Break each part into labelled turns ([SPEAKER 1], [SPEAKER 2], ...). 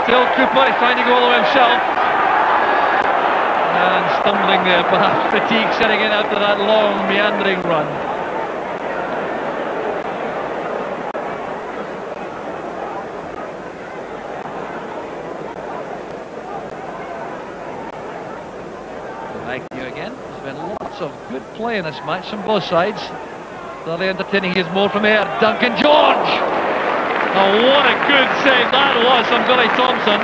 [SPEAKER 1] Still Cooper, he's trying to go all the way himself. And stumbling there, perhaps fatigue setting in after that long meandering run. Thank you again. There's been lots of good play in this match from both sides. Thoroughly entertaining. Here's more from Ayr. Duncan George! Oh, what a good save that was from Billy Thompson.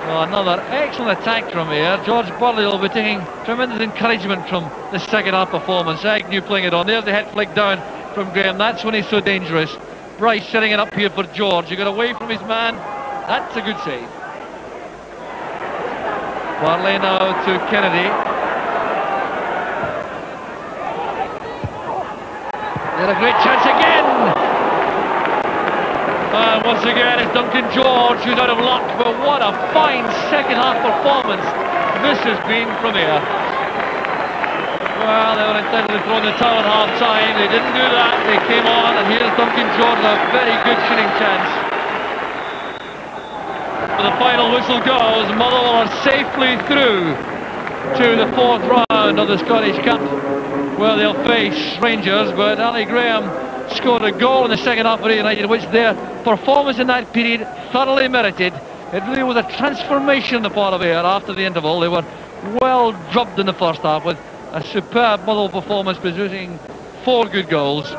[SPEAKER 1] Well, another excellent attack from Ayr. George Burley will be taking tremendous encouragement from the second half performance. Agnew playing it on. There's the head flick down from Graham. That's when he's so dangerous. Bryce setting it up here for George. He got away from his man. That's a good save. Burley now to Kennedy. There's a great chance again. And once again it's Duncan George who's out of luck, but what a fine second half performance this has been from Ayr. Well, they were entitled to throw in the towel at half time. They didn't do that. They came on, and here's Duncan George, a very good shooting chance. The final whistle goes. Motherwell are safely through to the fourth round of the Scottish Cup, where they'll face Rangers. But Ali Graham scored a goal in the second half for Ayr United, which their performance in that period thoroughly merited. It really was a transformation on the part of Ayr after the interval. They were well drubbed in the first half with a superb Motherwell performance, producing 4 good goals.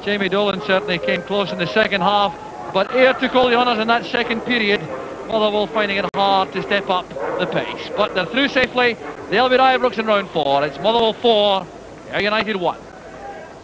[SPEAKER 1] Jamie Dolan certainly came close in the second half, but Ayr took all the honours in that second period. Motherwell finding it hard to step up the pace, but they're through safely. They'll be Ibrox in round 4. It's Motherwell 4, Ayr United 1.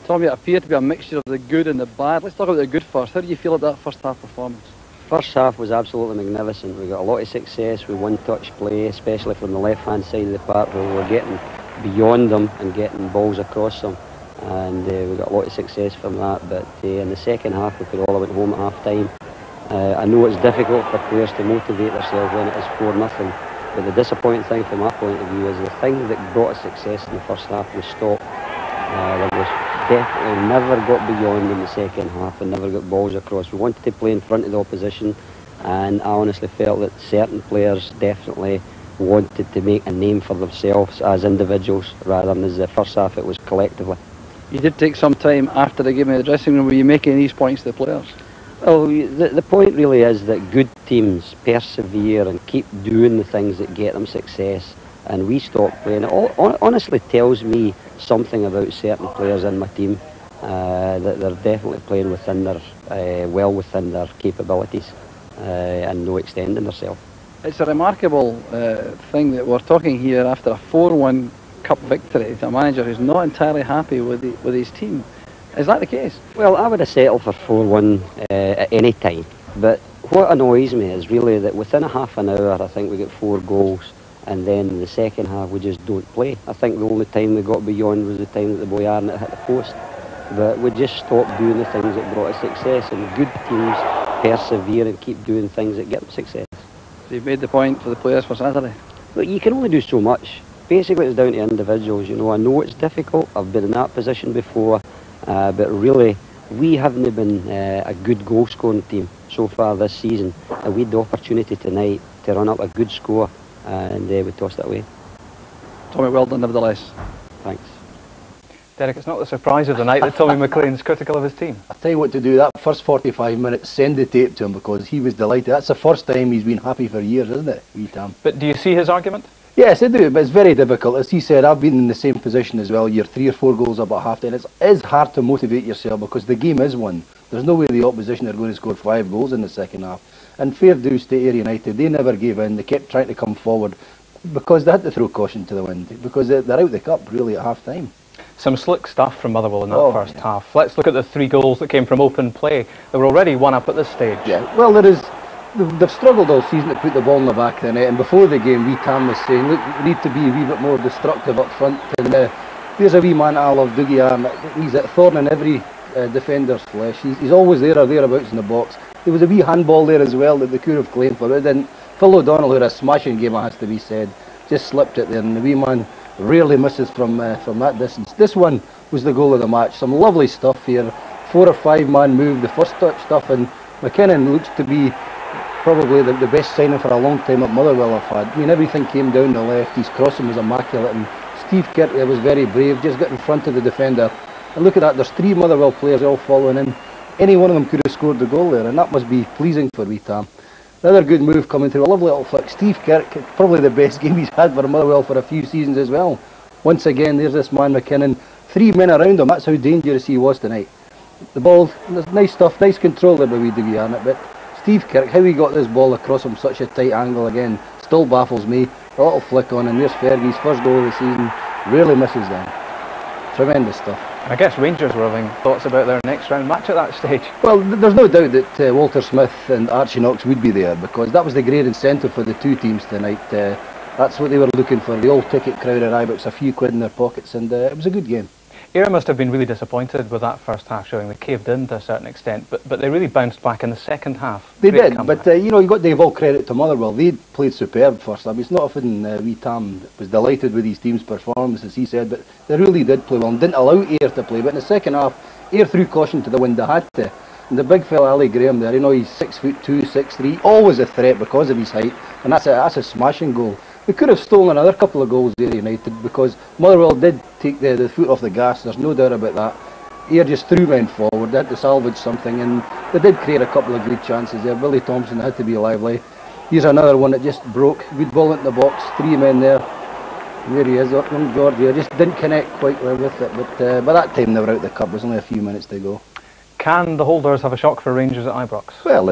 [SPEAKER 2] Tommy, it appeared to be a mixture of the good and the bad. Let's talk about the good first. How do you feel about that first half performance?
[SPEAKER 3] First half was absolutely magnificent. We got a lot of success with one-touch play, especially from the left-hand side of the park, where we were getting beyond them and getting balls across them, and we got a lot of success from that. But in the second half, we could all have went home at half-time. I know it's difficult for players to motivate themselves when it is 4-0, but the disappointing thing from my point of view is the thing that brought us success in the first half was stop. There was definitely never got beyond in the second half and never got balls across. We wanted to play in front of the opposition, and I honestly felt that certain players definitely wanted to make a name for themselves as individuals rather than as the first half it was collectively.
[SPEAKER 2] You did take some time after the game in the dressing room. Were you making these points to the players?
[SPEAKER 3] Well, the point really is that good teams persevere and keep doing the things that get them success, and we stop playing. It honestly tells me something about certain players in my team, that they're definitely playing within their, well within their capabilities, and no extending themselves.
[SPEAKER 2] It's a remarkable thing that we're talking here after a 4-1 cup victory. A manager who's not entirely happy with his team. Is that the case?
[SPEAKER 3] Well, I would have settled for 4-1 at any time, but what annoys me is really that within a half an hour I think we get 4 goals, and then in the second half we just don't play. I think the only time we got beyond was the time that the boy Arnott hit the post, but we just stopped doing the things that brought us success, and good teams persevere and keep doing things that get them success.
[SPEAKER 2] So you've made the point for the players for Saturday?
[SPEAKER 3] But you can only do so much. Basically it's down to individuals. You know, I know it's difficult, I've been in that position before, but really we haven't been a good goal scoring team so far this season, and we had the opportunity tonight to run up a good score, and we tossed it away.
[SPEAKER 2] Tommy, well done nevertheless.
[SPEAKER 3] Thanks.
[SPEAKER 4] Derek, it's not the surprise of the night that Tommy McLean's critical of his team.
[SPEAKER 5] I'll tell you what to do, that first 45 minutes, send the tape to him, because he was delighted. That's the first time he's been happy for years, isn't it, wee Tam?
[SPEAKER 4] But do you see his argument?
[SPEAKER 5] Yes, I do, but it's very difficult. As he said, I've been in the same position as well. You're 3 or 4 goals up at half-time. It is hard to motivate yourself because the game is won. There's no way the opposition are going to score 5 goals in the second half. And fair dues to Ayr United, they never gave in. They kept trying to come forward because they had to throw caution to the wind, because they're out the cup really at half-time.
[SPEAKER 4] Some slick stuff from Motherwell in that first half. Let's look at the 3 goals that came from open play. They were already 1 up at this stage.
[SPEAKER 5] Yeah, well, they've struggled all season to put the ball in the back of the net, and before the game, wee Tam was saying, look, we need to be a wee bit more destructive up front. And there's a wee man I love, Dougie Arnott. He's a thorn in every defender's flesh. He's always there or thereabouts in the box. There was a wee handball there as well that they could have claimed for, but it didn't. Phil O'Donnell, who had a smashing game, it has to be said, just slipped it there, and the wee man rarely misses from that distance. This one was the goal of the match. Some lovely stuff here. 4 or 5 man move, the first touch stuff, and McKinnon looks to be probably the best signing for a long time at Motherwell have had. I mean, everything came down the left, his crossing was immaculate, and Steve Kirk was very brave, just got in front of the defender. And look at that, there's 3 Motherwell players all following in. Any one of them could have scored the goal there, and that must be pleasing for wee Tam. Another good move coming through, a lovely little flick. Steve Kirk, probably the best game he's had for Motherwell for a few seasons as well. Once again, there's this man McKinnon, 3 men around him, that's how dangerous he was tonight. The ball, there's nice stuff, nice control there by wee Dougie Arnott, but Steve Kirk, how he got this ball across him such a tight angle again, still baffles me. A little flick on, and there's Fergie's first goal of the season, really misses them. Tremendous stuff.
[SPEAKER 4] I guess Rangers were having thoughts about their next round match at that stage.
[SPEAKER 5] Well, there's no doubt that Walter Smith and Archie Knox would be there, because that was the great incentive for the 2 teams tonight. That's what they were looking for, the old ticket crowd at Ibrox, a few quid in their pockets, and it was a good game.
[SPEAKER 4] Ayr must have been really disappointed with that first half showing. They caved in to a certain extent, but they really bounced back in the second half.
[SPEAKER 5] They did, but you know, you've got to give all credit to Motherwell. They played superb first. I mean, it's not often wee Tam was delighted with his team's performance, as he said, but they really did play well and didn't allow Ayr to play. But in the second half, Ayr threw caution to the wind. They had to. And the big fella, Ali Graham there, you know, he's 6'2", 6'3", always a threat because of his height, and that's a smashing goal. They could have stolen another couple of goals there, United, because Motherwell did take the foot off the gas, there's no doubt about that. Ayr just threw men forward, they had to salvage something, and they did create a couple of good chances there. Billy Thompson had to be lively. Here's another one that just broke, good ball into the box, 3 men there. There he is, young George here, just didn't connect quite well with it, but by that time they were out the cup, there's only a few minutes to go.
[SPEAKER 4] Can the holders have a shock for Rangers at Ibrox?
[SPEAKER 5] Well,